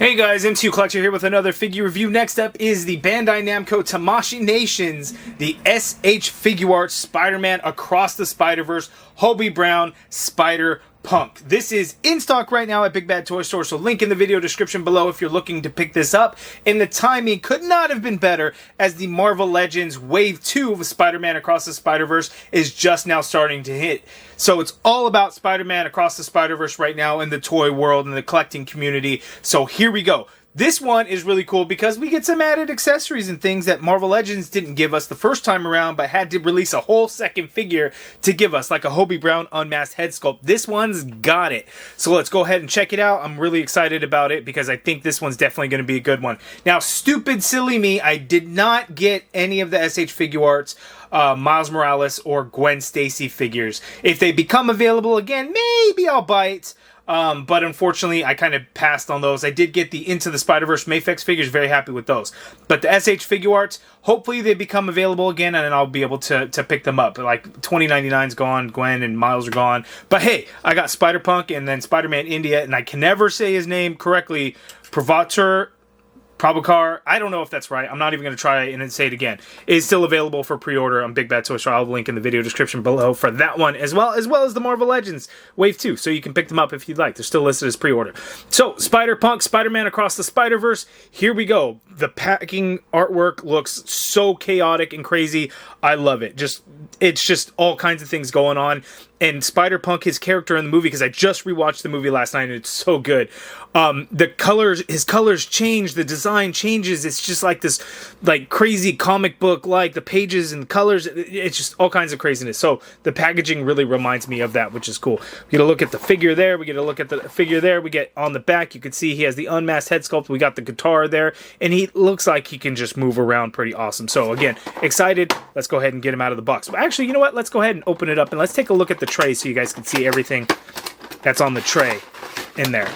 Hey guys, MCU Collector here with another figure review. Next up is the Bandai Namco Tamashii Nations, the s.h.figuarts Spider-Man Across the Spider-Verse Hobie Brown Spider-Punk. This is in stock right now at Big Bad Toy Store, so link in the video description below if you're looking to pick this up. And the timing could not have been better, as the Marvel Legends Wave 2 of Spider-Man Across the Spider-Verse is just now starting to hit. So it's all about Spider-Man Across the Spider-Verse right now in the toy world and the collecting community. So here we go. This one is really cool because we get some added accessories and things that Marvel Legends didn't give us the first time around, but had to release a whole second figure to give us, like a Hobie Brown unmasked head sculpt. This one's got it. So let's go ahead and check it out. I'm really excited about it because I think this one's definitely going to be a good one. Now, stupid silly me, I did not get any of the s.h.figuarts Miles Morales or Gwen Stacy figures. If they become available again, maybe I'll bite. But unfortunately, I kind of passed on those. I did get the Into the Spider-Verse Mafex figures, very happy with those. But the s.h.figuarts, hopefully they become available again, and then I'll be able to pick them up. Like, 2099's gone, Gwen and Miles are gone. But hey, I got Spider-Punk and then Spider-Man India, and I can never say his name correctly. Prabhakar, I don't know if that's right. I'm not even going to try and say it again. It is still available for pre-order on Big Bad Toy Store. I'll have a link in the video description below for that one, as well as the Marvel Legends Wave 2, so you can pick them up if you'd like. They're still listed as pre-order. So, Spider-Punk, Spider-Man Across the Spider-Verse, here we go. The packing artwork looks so chaotic and crazy. I love it. It's just all kinds of things going on. And Spider-Punk, his character in the movie, because I just rewatched the movie last night and it's so good. His colors change, the design changes. It's just like this, like, crazy comic book, like the pages and colors. It's just all kinds of craziness. So the packaging really reminds me of that, which is cool. We get a look at the figure there. We get a look at the figure there. We get on the back. You can see he has the unmasked head sculpt. We got the guitar there, and he looks like he can just move around pretty awesome. So again, excited. Let's go ahead and get him out of the box. But actually, you know what? Let's go ahead and open it up and let's take a look at the tray so you guys can see everything that's on the tray in there.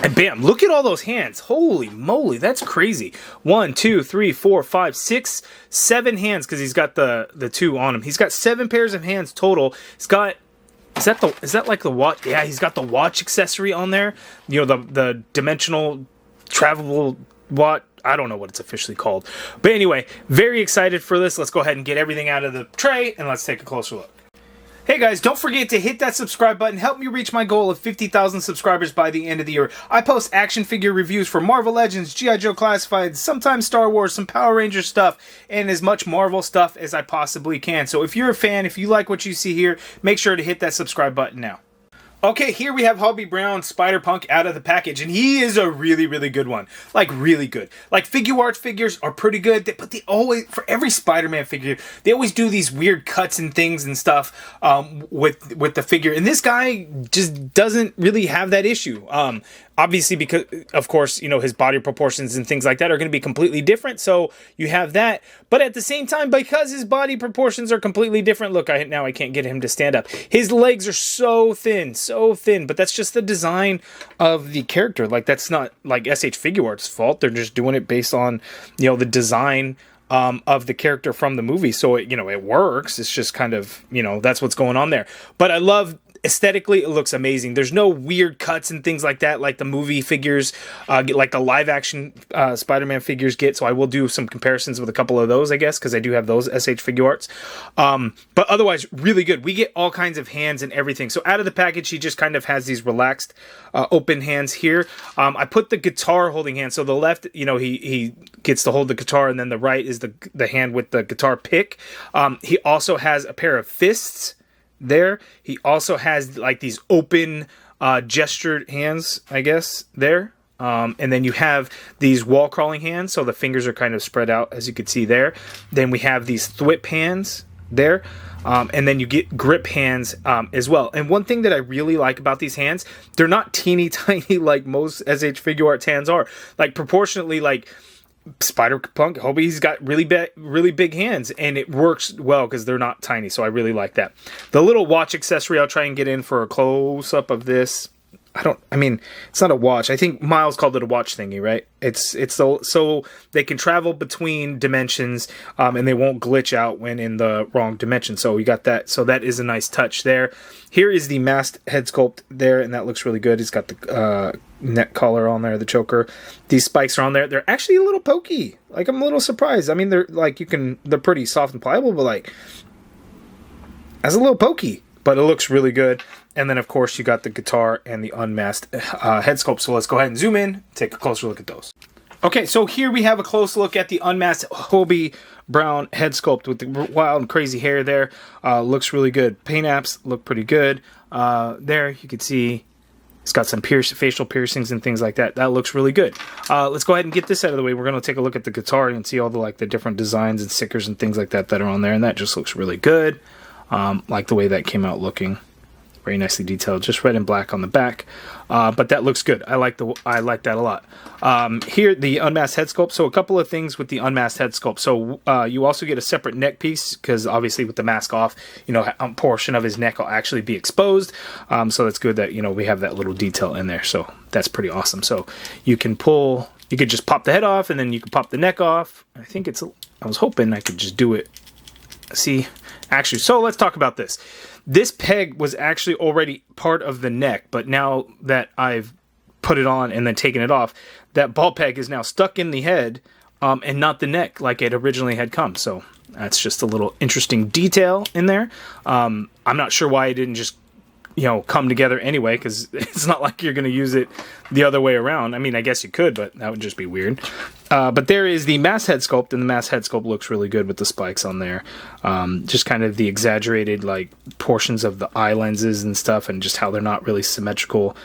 And bam, look at all those hands. Holy moly, that's crazy. 1, 2, 3, 4, 5, 6, 7 hands, because he's got the 2 on him. He's got 7 pairs of hands total. He's got, is that like the watch? Yeah, he's got the watch accessory on there. You know, the dimensional travelable watch. I don't know what it's officially called. But anyway, very excited for this. Let's go ahead and get everything out of the tray and let's take a closer look. Hey guys, don't forget to hit that subscribe button. Help me reach my goal of 50,000 subscribers by the end of the year. I post action figure reviews for Marvel Legends, G.I. Joe Classified, sometimes Star Wars, some Power Rangers stuff, and as much Marvel stuff as I possibly can. So if you're a fan, if you like what you see here, make sure to hit that subscribe button now. Okay, here we have Hobie Brown Spider-Punk out of the package, and he is a really, really good one. Like, really good. Like, Figuarts figures are pretty good, but they always, for every Spider-Man figure, they always do these weird cuts and things and stuff with the figure. And this guy just doesn't really have that issue. Obviously, because, of course, you know, his body proportions and things like that are going to be completely different, so you have that. But at the same time, because his body proportions are completely different, look, now I can't get him to stand up. His legs are so thin, but that's just the design of the character. Like, that's not, like, s.h.figuarts' fault. They're just doing it based on, you know, the design of the character from the movie. So, it works. It's just kind of, that's what's going on there. But I love... aesthetically, it looks amazing. There's no weird cuts and things like that, like the movie figures, like the live-action Spider-Man figures get. So I will do some comparisons with a couple of those, I guess, because I do have those s.h.figuarts. But otherwise, really good. We get all kinds of hands and everything. So out of the package, he just kind of has these relaxed, open hands here. I put the guitar holding hand. So the left, he gets to hold the guitar, and then the right is the hand with the guitar pick. He also has a pair of fists there. He also has like these open gestured hands, I guess, there. And then you have these wall crawling hands, so the fingers are kind of spread out, as you can see there. Then we have these thwip hands there. And then you get grip hands as well. And one thing that I really like about these hands, they're not teeny tiny like most s.h.figuarts hands are. Like, proportionately, like Spider-Punk, Hobie's got really big hands, and it works well because they're not tiny, so I really like that. The little watch accessory, I'll try and get in for a close-up of this. I mean, it's not a watch. I think Miles called it a watch thingy, right? It's so they can travel between dimensions, and they won't glitch out when in the wrong dimension. So we got that. So that is a nice touch there. Here is the masked head sculpt there, and that looks really good. It's got the neck collar on there, the choker. These spikes are on there. They're actually a little pokey. Like, I'm a little surprised. I mean, they're pretty soft and pliable, but like, that's a little pokey. But it looks really good. And then, of course, you got the guitar and the unmasked head sculpt. So let's go ahead and zoom in, take a closer look at those. Okay, so here we have a close look at the unmasked Hobie brown head sculpt with the wild and crazy hair there. Looks really good. Paint apps look pretty good. There, you can see it's got some facial piercings and things like that. That looks really good. Let's go ahead and get this out of the way. We're going to take a look at the guitar and see all the different designs and stickers and things like that that are on there. And that just looks really good. Like the way that came out looking. Very nicely detailed, just red and black on the back, but that looks good. I like that a lot. Here, the unmasked head sculpt. So a couple of things with the unmasked head sculpt. So you also get a separate neck piece because obviously with the mask off, a portion of his neck will actually be exposed. So that's good that we have that little detail in there. So that's pretty awesome. So you can just pop the head off and then you can pop the neck off. I was hoping I could just do it. See, actually, so let's talk about this. This peg was actually already part of the neck, but now that I've put it on and then taken it off, that ball peg is now stuck in the head and not the neck like it originally had come. So that's just a little interesting detail in there. I'm not sure why it didn't just come together anyway, because it's not like you're going to use it the other way around. I mean, I guess you could, but that would just be weird. But there is the masked head sculpt, and the masked head sculpt looks really good with the spikes on there. Just kind of the exaggerated portions of the eye lenses and stuff, and just how they're not really symmetrical.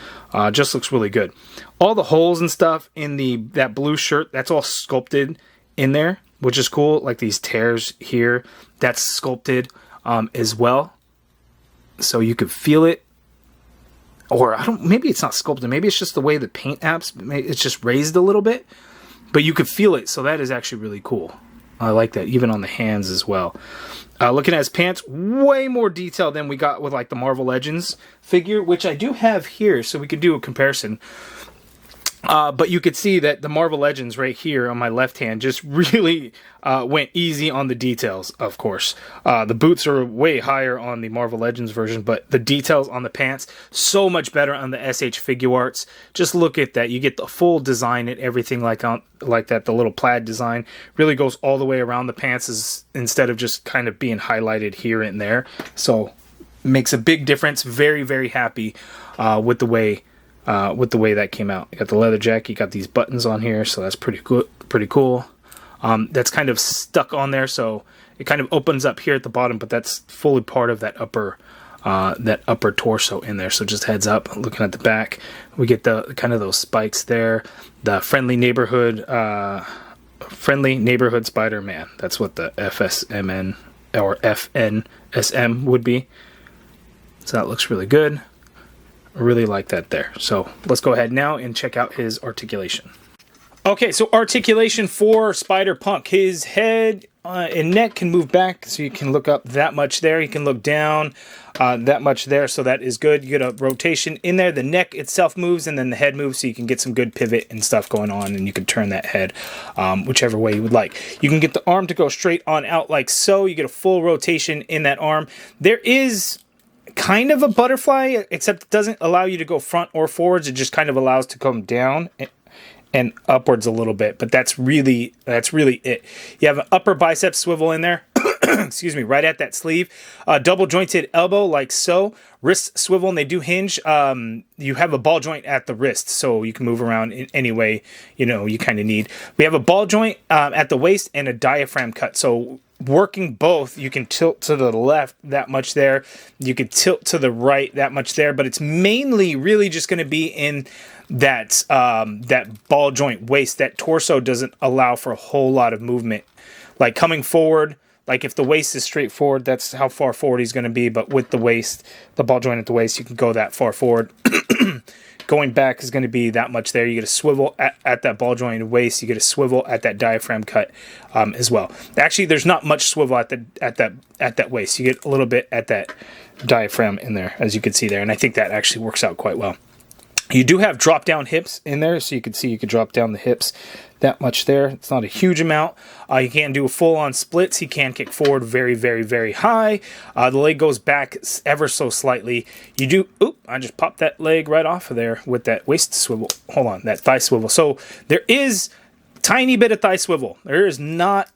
Just looks really good. All the holes and stuff in that blue shirt, that's all sculpted in there, which is cool. Like these tears here, that's sculpted as well. So you could feel it, or maybe it's not sculpted, maybe it's just the way the paint apps, it's just raised a little bit, but you could feel it, so that is actually really cool. I like that, even on the hands as well. Looking at his pants, way more detail than we got with the Marvel Legends figure, which I do have here, so we could do a comparison. But you could see that the Marvel Legends right here on my left hand just really went easy on the details, of course. The boots are way higher on the Marvel Legends version, but the details on the pants, so much better on the s.h.figuarts. Just look at that. You get the full design and everything like that. The little plaid design really goes all the way around the pants instead of just kind of being highlighted here and there. So makes a big difference. Very, very happy with the way that came out. You got the leather jacket, you got these buttons on here, so that's pretty good, pretty cool. That's kind of stuck on there, so it kind of opens up here at the bottom, but that's fully part of that upper torso in there. So just heads up, looking at the back, we get the kind of those spikes there. The friendly neighborhood Spider-Man. That's what the FSMN or FNSM would be. So that looks really good. I really like that there. So let's go ahead now and check out his articulation. Okay, so articulation for Spider-Punk. His head and neck can move back, so you can look up that much there. You can look down that much there, so that is good. You get a rotation in there. The neck itself moves, and then the head moves, so you can get some good pivot and stuff going on, and you can turn that head whichever way you would like. You can get the arm to go straight on out like so. You get a full rotation in that arm. There is kind of a butterfly, except it doesn't allow you to go front or forwards. It just kind of allows to come down and upwards a little bit, but that's really it. You have an upper bicep swivel in there, excuse me, right at that sleeve. Double jointed elbow like so. Wrist swivel, and they do hinge. You have a ball joint at the wrist, so you can move around in any way you kind of need. We have a ball joint at the waist and a diaphragm cut. So working both, you can tilt to the left that much there. You can tilt to the right that much there, but it's mainly really just going to be in that ball joint waist. That torso doesn't allow for a whole lot of movement. Like coming forward, like if the waist is straight forward, that's how far forward he's going to be. But with the waist, the ball joint at the waist, you can go that far forward. Going back is going to be that much there. You get a swivel at that ball joint waist. You get a swivel at that diaphragm cut as well. Actually, there's not much swivel at that waist. You get a little bit at that diaphragm in there, as you can see there. And I think that actually works out quite well. You do have drop down hips in there, so you can see you could drop down the hips that much there. It's not a huge amount. You can't do a full on splits. He can kick forward very, very, very high. The leg goes back ever so slightly. You do, oop, I just popped that leg right off of there with that waist swivel. Hold on, that thigh swivel. So there is a tiny bit of thigh swivel. There is not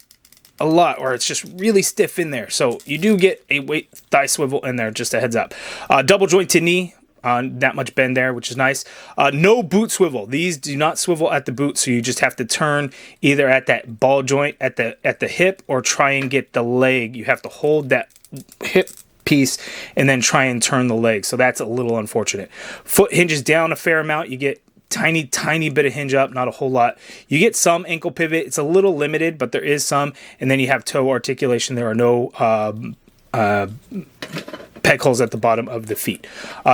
a lot, or it's just really stiff in there. So you do get a thigh swivel in there, just a heads up. Double jointed knee. That much bend there, which is nice. No boot swivel. These do not swivel at the boot, so you just have to turn either at that ball joint at the hip, or try and get the leg. You have to hold that hip piece and then try and turn the leg. So that's a little unfortunate. Foot hinges down a fair amount. You get tiny bit of hinge up, not a whole lot. You get some ankle pivot. It's a little limited, but there is some. And then you have toe articulation. There are no peg holes at the bottom of the feet.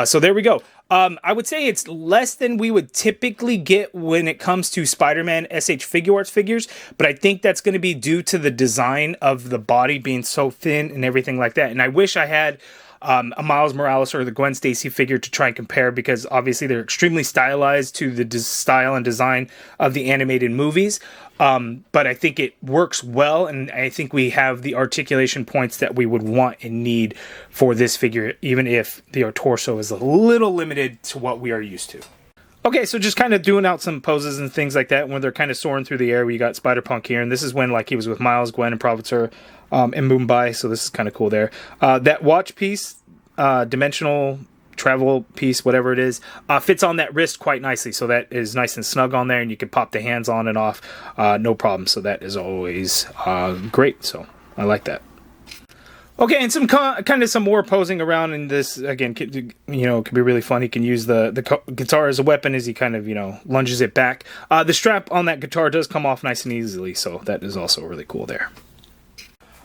So there we go. I would say it's less than we would typically get when it comes to Spider-Man s.h.figuarts figures, but I think that's going to be due to the design of the body being so thin and everything like that. And I wish I had a Miles Morales or the Gwen Stacy figure to try and compare, because obviously they're extremely stylized to the style and design of the animated movies. But I think it works well, and I think we have the articulation points that we would want and need for this figure, even if the torso is a little limited to what we are used to. Okay, so just kind of doing out some poses and things like that when they're kind of soaring through the air. We got Spider-Punk here, and this is when like he was with Miles, Gwen, and Professor in Mumbai, so this is kind of cool there. That watch piece, dimensional travel piece, whatever it is, fits on that wrist quite nicely, so that is nice and snug on there, and you can pop the hands on and off no problem. So that is always great, so I like that. Okay, and some kind of some more posing around in this. Again, could be really fun. He can use the guitar as a weapon as he kind of lunges it back. The strap on that guitar does come off nice and easily, so that is also really cool there.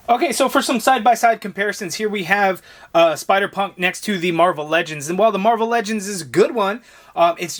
Okay, so for some side-by-side comparisons, here we have Spider-Punk next to the Marvel Legends. And while the Marvel Legends is a good one, it's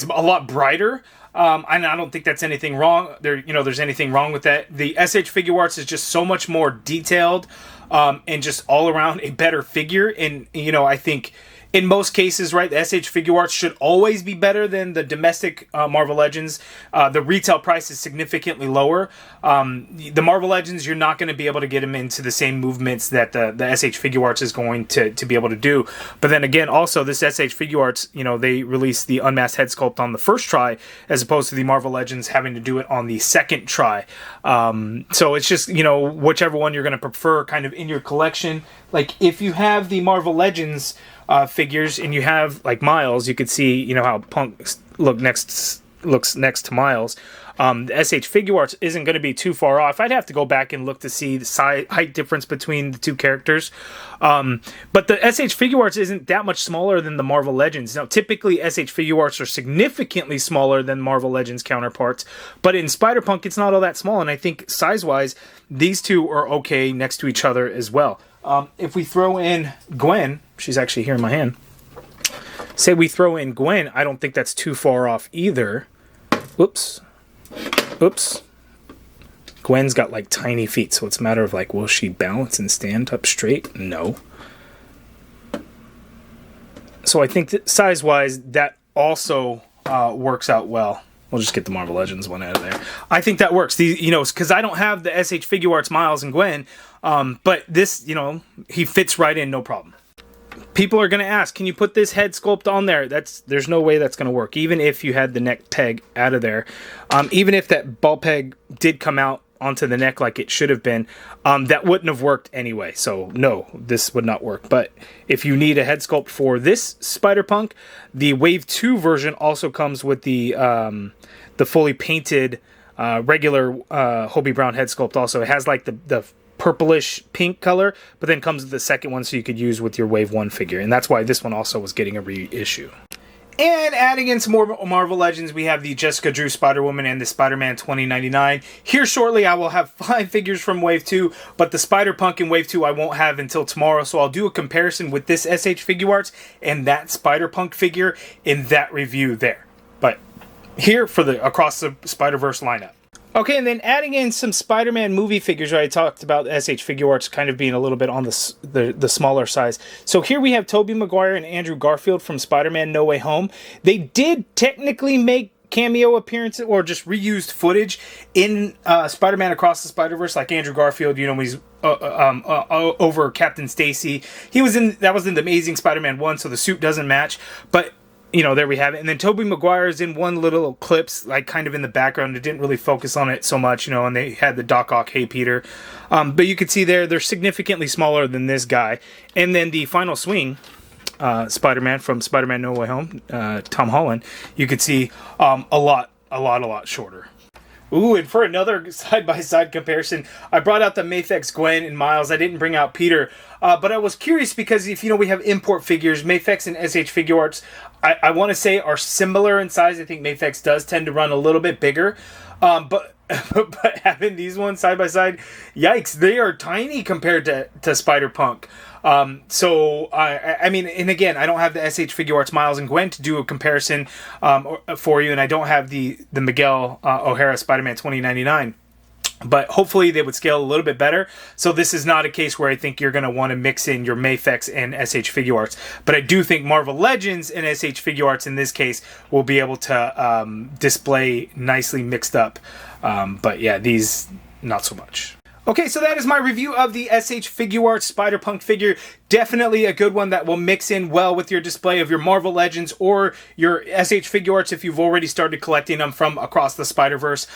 a lot brighter. And I don't think that's anything wrong. There's anything wrong with that. The s.h.figuarts is just so much more detailed, and just all around a better figure. And I think in most cases, right, the s.h.figuarts should always be better than the domestic Marvel Legends. The retail price is significantly lower. The Marvel Legends, you're not going to be able to get them into the same movements that the s.h.figuarts is going to be able to do. But then again, also, this s.h.figuarts, they released the unmasked head sculpt on the first try, as opposed to the Marvel Legends having to do it on the second try. So it's just, whichever one you're going to prefer kind of in your collection. Like, if you have the Marvel Legends figures and you have like Miles, you could see how Punk looks next to Miles. The s.h.figuarts isn't going to be too far off. I'd have to go back and look to see the height difference between the two characters. But the s.h.figuarts isn't that much smaller than the Marvel Legends. Now, typically s.h.figuarts are significantly smaller than Marvel Legends counterparts, but in Spider-Punk it's not all that small, and I think size-wise these two are okay next to each other as well. If we throw in Gwen, she's actually here in my hand. Say we throw in Gwen, I don't think that's too far off either. Whoops. Gwen's got like tiny feet, so it's a matter of like, will she balance and stand up straight? No. So I think that size-wise, that also works out well. We'll just get the Marvel Legends one out of there. I think that works. Because I don't have the s.h.figuarts Miles and Gwen, but this, he fits right in, no problem. People are going to ask, can you put this head sculpt on there? There's no way that's going to work, even if you had the neck peg out of there. Even if that ball peg did come out onto the neck like it should have been, that wouldn't have worked anyway. So no, this would not work. But if you need a head sculpt for this Spider-Punk, the Wave 2 version also comes with the fully painted regular Hobie Brown head sculpt also. It has like the purplish pink color, but then comes with the second one so you could use with your Wave 1 figure. And that's why this one also was getting a reissue. And adding in some more Marvel Legends, we have the Jessica Drew Spider-Woman and the Spider-Man 2099. Here shortly, I will have 5 figures from Wave 2, but the Spider-Punk in Wave 2 I won't have until tomorrow, so I'll do a comparison with this s.h.figuarts and that Spider-Punk figure in that review there. But here for the Across the Spider-Verse lineup. Okay, and then adding in some Spider-Man movie figures, right? I talked about s.h.figuarts kind of being a little bit on the smaller size. So here we have Tobey Maguire and Andrew Garfield from Spider-Man No Way Home. They did technically make cameo appearances or just reused footage in Spider-Man Across the Spider-Verse, like Andrew Garfield, you know, he's over Captain Stacy. That was in the Amazing Spider-Man 1, so the suit doesn't match, but you know, there we have it. And then Tobey Maguire is in one little clips, like kind of in the background. It didn't really focus on it so much, you know, and they had the Doc Ock, Hey Peter. But you can see they're significantly smaller than this guy. And then the final swing, Spider-Man from Spider-Man No Way Home, Tom Holland, you could see a lot shorter. Ooh, and for another side-by-side comparison, I brought out the Mafex Gwen and Miles. I didn't bring out Peter, but I was curious because if you know we have import figures, Mafex and s.h.figuarts, I want to say are similar in size. I think Mafex does tend to run a little bit bigger, but having these ones side by side, yikes, they are tiny compared to Spider-Punk. So I mean, and again, I don't have the s.h.figuarts Miles and Gwen to do a comparison for you, and I don't have the Miguel O'Hara Spider-Man 2099. But hopefully they would scale a little bit better. So this is not a case where I think you're going to want to mix in your Mafex and s.h.figuarts. But I do think Marvel Legends and s.h.figuarts in this case will be able to display nicely mixed up. But yeah, these not so much. Okay, so that is my review of the s.h.figuarts Spider-Punk figure. Definitely a good one that will mix in well with your display of your Marvel Legends or your s.h.figuarts if you've already started collecting them from Across the Spider-Verse.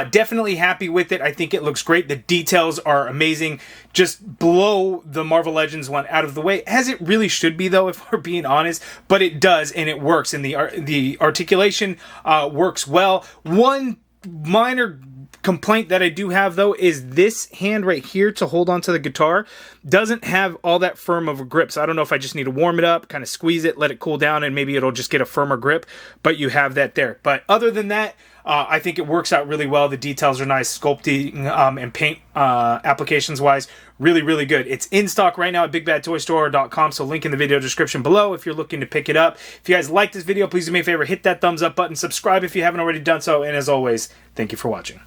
Definitely happy with it. I think it looks great. The details are amazing. Just blow the Marvel Legends one out of the way, as it really should be, though, if we're being honest. But it does, and it works. And the articulation works well. One minor complaint that I do have, though, is this hand right here to hold onto the guitar doesn't have all that firm of a grip. So I don't know if I just need to warm it up, kind of squeeze it, let it cool down, and maybe it'll just get a firmer grip. But you have that there. But other than that, I think it works out really well. The details are nice, sculpting and paint applications-wise, really, really good. It's in stock right now at bigbadtoystore.com, so link in the video description below if you're looking to pick it up. If you guys like this video, please do me a favor, hit that thumbs up button, subscribe if you haven't already done so, and as always, thank you for watching.